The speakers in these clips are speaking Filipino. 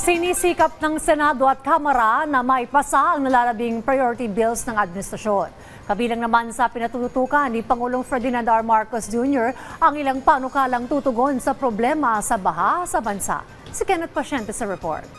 Sinisikap ng Senado at Kamara na maipasa ang nalalabing priority bills ng administrasyon. Kabilang naman sa pinatutukan ni Pangulong Ferdinand R. Marcos Jr. ang ilang panukalang tutugon sa problema sa baha sa bansa. Si Kenneth Pasyente sa report.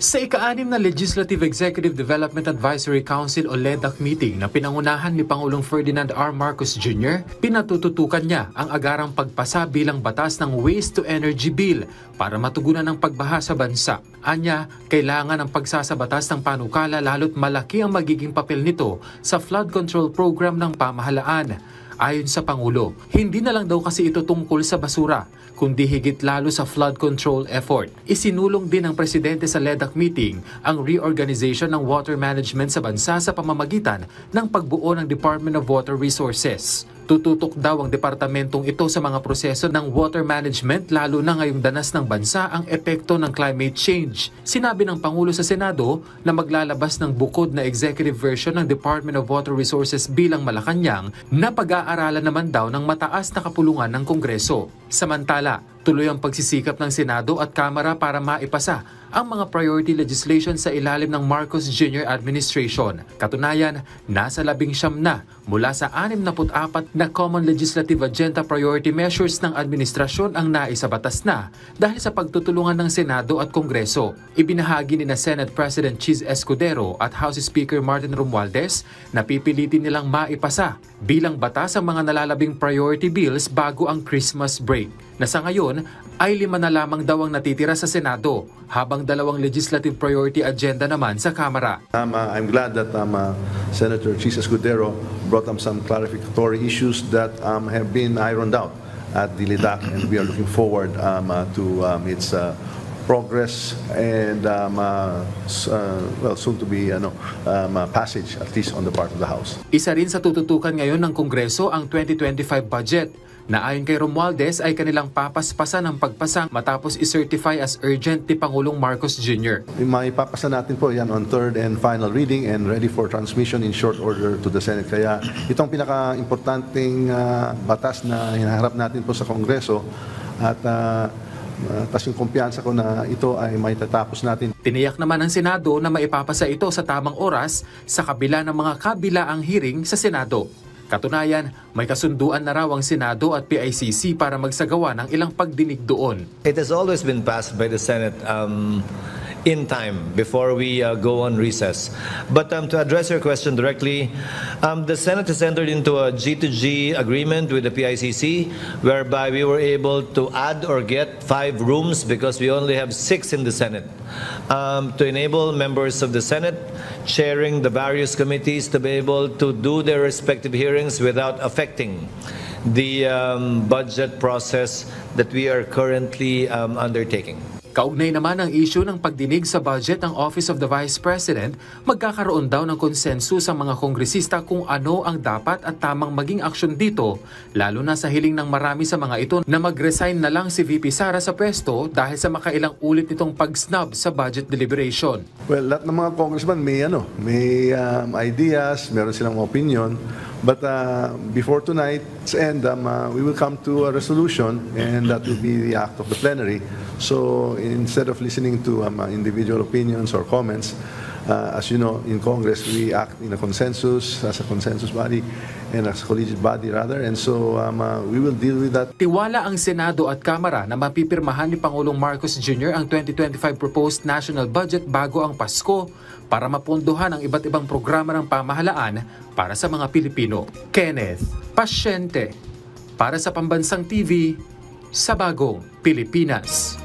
Sa ika-6 na Legislative Executive Development Advisory Council o LEDAC meeting na pinangunahan ni Pangulong Ferdinand R. Marcos Jr., pinatututukan niya ang agarang pagpasa bilang batas ng Waste to Energy Bill para matugunan ang pagbaha sa bansa. Anya, kailangan ang pagsasabatas ng panukala lalo't malaki ang magiging papel nito sa flood control program ng pamahalaan. Ayon sa Pangulo, hindi na lang daw kasi ito tungkol sa basura, kundi higit lalo sa flood control effort. Isinulong din ng Presidente sa LEDAC meeting ang reorganization ng water management sa bansa sa pamamagitan ng pagbuo ng Department of Water Resources. Tututok daw ang departamentong ito sa mga proseso ng water management lalo na ngayong danas ng bansa ang epekto ng climate change. Sinabi ng Pangulo sa Senado na maglalabas ng bukod na executive version ng Department of Water Resources bilang Malacanang na pag-aaralan naman daw ng mataas na kapulungan ng Kongreso. Samantala, tuloy ang pagsisikap ng Senado at Kamara para maipasa ang mga priority legislation sa ilalim ng Marcos Jr. administration. Katunayan, nasa 19 na mula sa 64 na Common Legislative Agenda priority measures ng administrasyon ang naisabatas na dahil sa pagtutulungan ng Senado at Kongreso. Ibinahagi ni Senate President Chis Escudero at House Speaker Martin Romualdez na pipilitin nilang maipasa bilang batas ang mga nalalabing priority bills bago ang Christmas break, na sa ngayon ay 5 na lamang daw ang natitira sa Senado, habang 2 legislative priority agenda naman sa Kamara. I'm glad that Senator Chis Escudero brought some clarificatory issues that have been ironed out at the LEDAC, and we are looking forward to its progress and soon to be passage at least on the part of the House. Isa rin sa tututukan ngayon ng Kongreso ang 2025 budget, na ayon kay Romualdez ay kanilang papaspasan ng pagpasa matapos i-certify as urgent ni Pangulong Marcos Jr. May papasa natin po yan on third and final reading and ready for transmission in short order to the Senate. Kaya itong pinaka-importanting batas na hinaharap natin po sa Kongreso at tas yung kumpiyansa ko na ito ay may tatapos natin. Tiniyak naman ng Senado na maipapasa ito sa tamang oras sa kabila ng mga kabilaang hearing sa Senado. Katunayan, may kasunduan na raw ang Senado at PICC para magsagawa ng ilang pagdinig doon. It has always been passed by the Senate in time before we go on recess. But to address your question directly, the Senate has entered into a G2G agreement with the PICC whereby we were able to add or get 5 rooms because we only have 6 in the Senate to enable members of the Senate chairing the various committees to be able to do their respective hearings without affecting the budget process that we are currently undertaking. Kaugnay naman ang issue ng pagdinig sa budget ng Office of the Vice President, magkakaroon daw ng konsensus ang mga kongresista kung ano ang dapat at tamang maging aksyon dito, lalo na sa hiling ng marami sa mga ito na mag-resign na lang si VP Sara sa pwesto dahil sa makailang ulit nitong pag-snub sa budget deliberation. Well, lahat ng mga congressman may ideas, meron silang opinion. But before tonight's end, we will come to a resolution, and that will be the act of the plenary. So instead of listening to individual opinions or comments, as you know, in Congress, we act in a consensus, as a consensus body, and as a collegiate body rather, and so we will deal with that. Tiwala ang Senado at Kamara na mapipirmahan ni Pangulong Marcos Jr. ang 2025 proposed national budget bago ang Pasko para mapondohan ang iba't ibang programa ng pamahalaan para sa mga Pilipino. Kenneth Pasyente, para sa Pambansang TV, sa Bagong Pilipinas.